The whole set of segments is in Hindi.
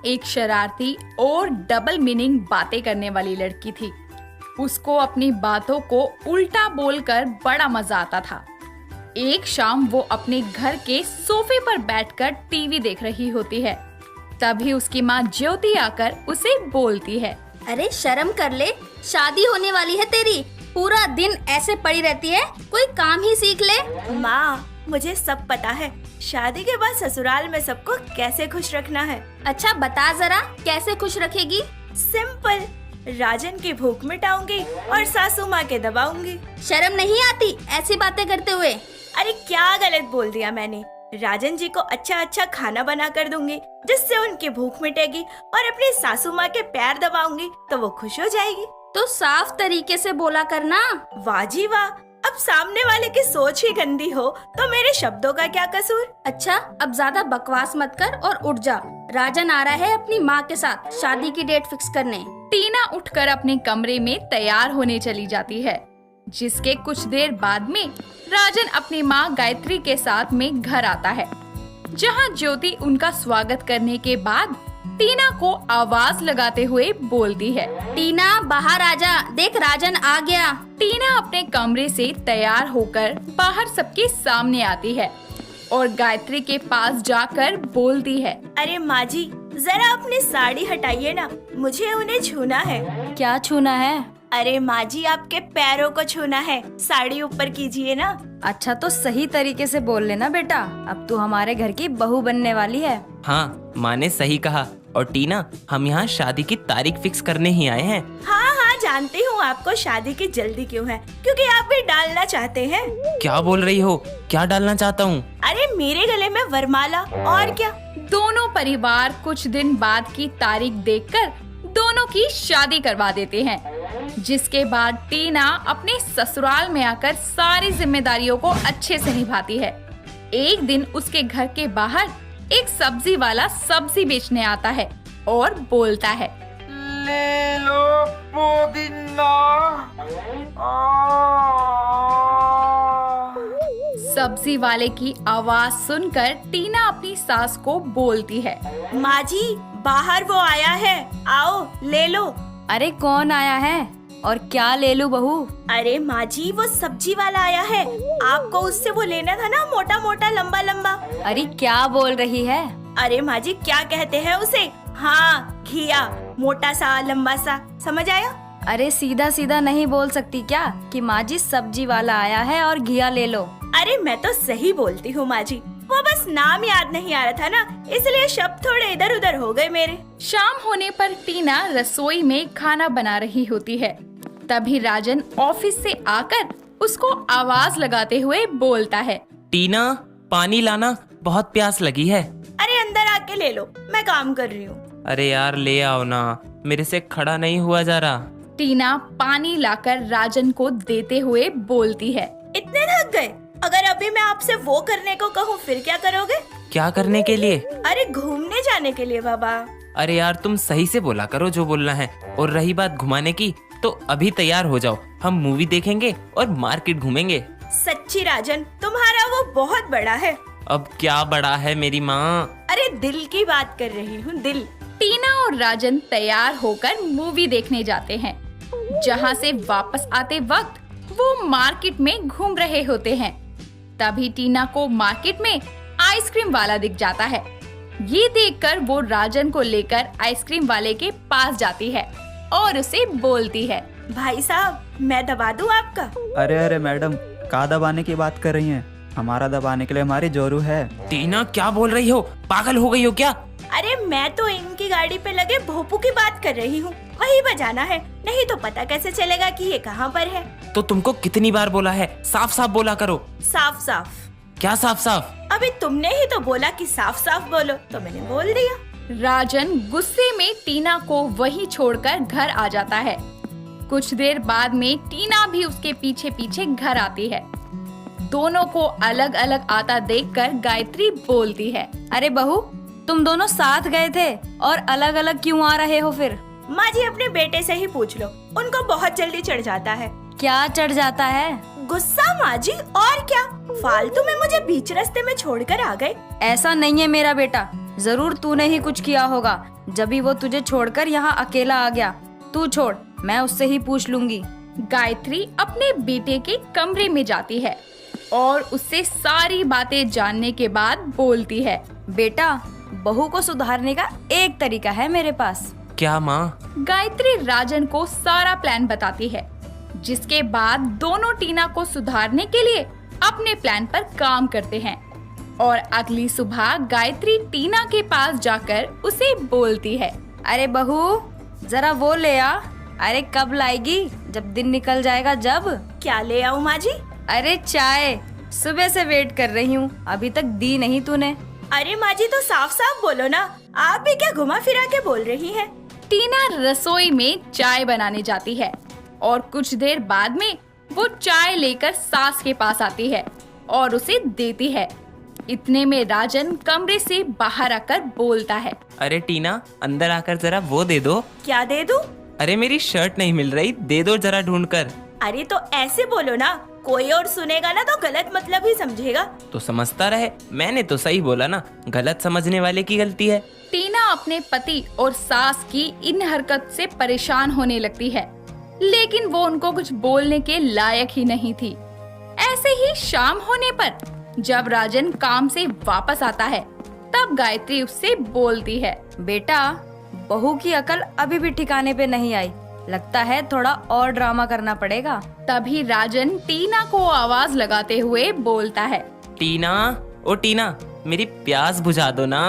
एक शरारती और डबल मीनिंग बातें करने वाली लड़की थी। उसको अपनी बातों को उल्टा बोलकर बड़ा मजा आता था। एक शाम वो अपने घर के सोफे पर बैठकर टीवी देख रही होती है। तभी उसकी माँ ज्योति आकर उसे बोलती है, अरे शर्म कर ले, शादी होने वाली है तेरी, पूरा दिन ऐसे पड़ी रहती है, कोई काम ही सीख ले। माँ, मुझे सब पता है, शादी के बाद ससुराल में सबको कैसे खुश रखना है। अच्छा बता जरा, कैसे खुश रखेगी? सिंपल, राजन की भूख मिटाऊंगी और सासू माँ के दबाऊंगी। शर्म नहीं आती ऐसी बातें करते हुए? अरे क्या गलत बोल दिया मैंने। राजन जी को अच्छा अच्छा खाना बना कर दूंगी जिससे उनकी भूख मिटेगी, और अपनी सासू माँ के पैर दबाऊंगी तो वो खुश हो जाएगी। तो साफ तरीके से बोला करना। वाह जी वाह, अब सामने वाले की सोच ही गंदी हो तो मेरे शब्दों का क्या कसूर। अच्छा अब ज्यादा बकवास मत कर और उठ जा, राजन आ रहा है अपनी माँ के साथ शादी की डेट फिक्स करने। टीना उठकर अपने कमरे में तैयार होने चली जाती है, जिसके कुछ देर बाद में राजन अपनी माँ गायत्री के साथ में घर आता है, जहाँ ज्योति उनका स्वागत करने के बाद टीना को आवाज लगाते हुए बोलती है, टीना बाहर आजा, देख राजन आ गया। टीना अपने कमरे से तैयार होकर बाहर सबके सामने आती है और गायत्री के पास जाकर बोलती है, अरे माँ जी, जरा अपनी साड़ी हटाइए ना, मुझे उन्हें छूना है। क्या छूना है? अरे माँ जी, आपके पैरों को छूना है, साड़ी ऊपर कीजिए ना। अच्छा तो सही तरीके से बोल लेना बेटा, अब तू हमारे घर की बहू बनने वाली है। हाँ, माँ ने सही कहा। और टीना, हम यहाँ शादी की तारीख फिक्स करने ही आए हैं। हाँ हाँ, जानती हूँ आपको शादी की जल्दी क्यों है, क्योंकि आप भी डालना चाहते हैं। क्या बोल रही हो? क्या डालना चाहता हूँ? अरे मेरे गले में वरमाला, और क्या। दोनों परिवार कुछ दिन बाद की तारीख देखकर दोनों की शादी करवा देते हैं, जिसके बाद टीना अपने ससुराल में आकर सारी जिम्मेदारियों को अच्छे से निभाती है। एक दिन उसके घर के बाहर एक सब्जी वाला सब्जी बेचने आता है और बोलता है, ले लो पुदीना। सब्जी वाले की आवाज सुनकर टीना अपनी सास को बोलती है, माँ जी, बाहर वो आया है, आओ ले लो। अरे कौन आया है और क्या ले लूं बहू? अरे माँ जी, वो सब्जी वाला आया है, आपको उससे वो लेना था ना, मोटा मोटा लंबा लंबा। अरे क्या बोल रही है? अरे माँ जी, क्या कहते हैं उसे? हाँ, घिया, मोटा सा लंबा सा, समझ आया? अरे सीधा सीधा नहीं बोल सकती क्या कि माँ जी सब्जी वाला आया है और घिया ले लो? अरे मैं तो सही बोलती हूँ माँ जी, वो बस नाम याद नहीं आ रहा था ना, इसलिए शब्द थोड़े इधर उधर हो गए मेरे। शाम होने पर टीना रसोई में खाना बना रही होती है। तभी राजन ऑफिस से आकर उसको आवाज लगाते हुए बोलता है, टीना, पानी लाना, बहुत प्यास लगी है। अरे अंदर आके ले लो, मैं काम कर रही हूँ। अरे यार ले आओ ना, मेरे से खड़ा नहीं हुआ जा रहा। टीना पानी लाकर राजन को देते हुए बोलती है, इतने थक गए? अगर अभी मैं आपसे वो करने को कहूँ फिर क्या करोगे? क्या करने के लिए? अरे घूमने जाने के लिए बाबा। अरे यार तुम सही से बोला करो जो बोलना है। और रही बात घुमाने की, तो अभी तैयार हो जाओ, हम मूवी देखेंगे और मार्केट घूमेंगे। सच्ची राजन, तुम्हारा वो बहुत बड़ा है। अब क्या बड़ा है मेरी माँ? अरे दिल की बात कर रही हूँ, दिल। टीना और राजन तैयार होकर मूवी देखने जाते हैं, जहाँ से वापस आते वक्त वो मार्केट में घूम रहे होते हैं। तभी टीना को मार्केट में आइसक्रीम वाला दिख जाता है। ये देखकर वो राजन को लेकर आइसक्रीम वाले के पास जाती है और उसे बोलती है, भाई साहब, मैं दबा दूं आपका? अरे मैडम, का दबाने की बात कर रही हैं? हमारा दबाने के लिए हमारी जोरू है। टीना क्या बोल रही हो? पागल हो गई हो क्या? अरे मैं तो इनकी गाड़ी पे लगे भोपू की बात कर रही हूँ, वही बजाना है, नहीं तो पता कैसे चलेगा कि ये कहाँ पर है। तो तुमको कितनी बार बोला है, साफ साफ बोला करो। साफ साफ? क्या साफ साफ? अभी तुमने ही तो बोला कि साफ साफ बोलो, तो मैंने बोल दिया। राजन गुस्से में टीना को वहीं छोड़कर घर आ जाता है। कुछ देर बाद में टीना भी उसके पीछे पीछे घर आती है। दोनों को अलग अलग आता देखकर गायत्री बोलती है, अरे बहू, तुम दोनों साथ गए थे और अलग अलग क्यों आ रहे हो फिर? माँ जी, अपने बेटे से ही पूछ लो, उनको बहुत जल्दी चढ़ जाता है। क्या चढ़ जाता है? गुस्सा माँ जी, और क्या। फालतू में मुझे बीच रास्ते में छोड़कर आ गए। ऐसा नहीं है मेरा बेटा, जरूर तूने ही कुछ किया होगा, जब भी वो तुझे छोड़कर यहाँ अकेला आ गया। तू छोड़, मैं उससे ही पूछ लूंगी। गायत्री अपने बेटे के कमरे में जाती है और उससे सारी बातें जानने के बाद बोलती है। बेटा, बहू को सुधारने का एक तरीका है मेरे पास। क्या माँ? गायत्री राजन को सारा प्लान बताती है, जिसके बाद दोनों टीना को सुधारने के लिए अपने प्लान पर काम करते हैं। और अगली सुबह गायत्री टीना के पास जाकर उसे बोलती है, अरे बहू, जरा वो ले आ। अरे कब लाएगी? जब दिन निकल जाएगा जब। क्या ले आऊँ माँ जी? अरे चाय, सुबह से वेट कर रही हूँ, अभी तक दी नहीं तूने। अरे माँ जी तो साफ साफ बोलो ना, आप भी क्या घुमा फिरा के बोल रही हैं? टीना रसोई में चाय बनाने जाती है और कुछ देर बाद में वो चाय लेकर सास के पास आती है और उसे देती है। इतने में राजन कमरे से बाहर आकर बोलता है, अरे टीना, अंदर आकर जरा वो दे दो। क्या दे दूँ? अरे मेरी शर्ट नहीं मिल रही, दे दो जरा ढूंढ कर। अरे तो ऐसे बोलो ना, कोई और सुनेगा ना तो गलत मतलब ही समझेगा। तो समझता रहे, मैंने तो सही बोला ना, गलत समझने वाले की गलती है। टीना अपने पति और सास की इन हरकत से परेशान होने लगती है, लेकिन वो उनको कुछ बोलने के लायक ही नहीं थी। ऐसे ही शाम होने पर जब राजन काम से वापस आता है, तब गायत्री उससे बोलती है, बेटा, बहू की अकल अभी भी ठिकाने पे नहीं आई, लगता है थोड़ा और ड्रामा करना पड़ेगा। तभी राजन टीना को आवाज लगाते हुए बोलता है, टीना, ओ टीना, मेरी प्यास बुझा दो ना।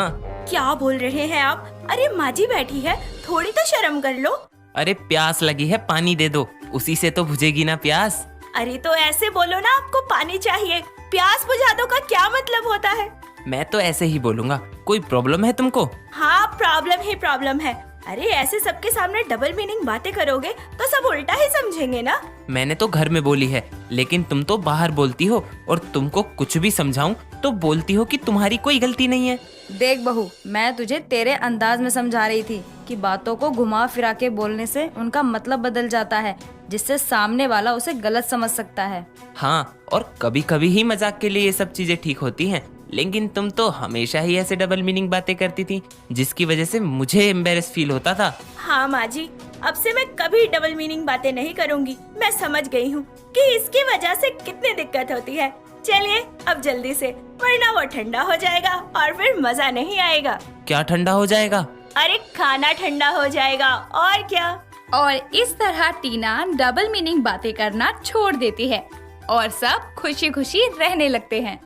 क्या बोल रहे हैं आप? अरे माँ जी बैठी है, थोड़ी तो शर्म कर लो। अरे प्यास लगी है, पानी दे दो, उसी से तो बुझेगी ना प्यास। अरे तो ऐसे बोलो ना, आपको पानी चाहिए, प्यास बुझा दो का क्या मतलब होता है? मैं तो ऐसे ही बोलूंगा। कोई प्रॉब्लम है तुमको? हाँ, प्रॉब्लम ही प्रॉब्लम है। अरे ऐसे सबके सामने डबल मीनिंग बातें करोगे तो सब उल्टा ही समझेंगे ना। मैंने तो घर में बोली है, लेकिन तुम तो बाहर बोलती हो, और तुमको कुछ भी समझाऊं तो बोलती हो कि तुम्हारी कोई गलती नहीं है। देख बहू, मैं तुझे तेरे अंदाज में समझा रही थी कि बातों को घुमा फिरा के बोलने से उनका मतलब बदल जाता है, जिससे सामने वाला उसे गलत समझ सकता है। हाँ, और कभी कभी ही मजाक के लिए ये सब चीजें ठीक होती हैं, लेकिन तुम तो हमेशा ही ऐसे डबल मीनिंग बातें करती थी, जिसकी वजह से मुझे एम्बेरस फील होता था। हाँ माँ जी, अब से मैं कभी डबल मीनिंग बातें नहीं करूँगी। मैं समझ गई हूँ कि इसकी वजह से कितनी दिक्कत होती है। चलिए अब जल्दी से, वरना वो ठंडा हो जाएगा और फिर मजा नहीं आएगा। क्या ठंडा हो जाएगा? अरे खाना ठंडा हो जाएगा, और क्या। और इस तरह टीना डबल मीनिंग बातें करना छोड़ देती है और सब खुशी खुशी रहने लगते हैं।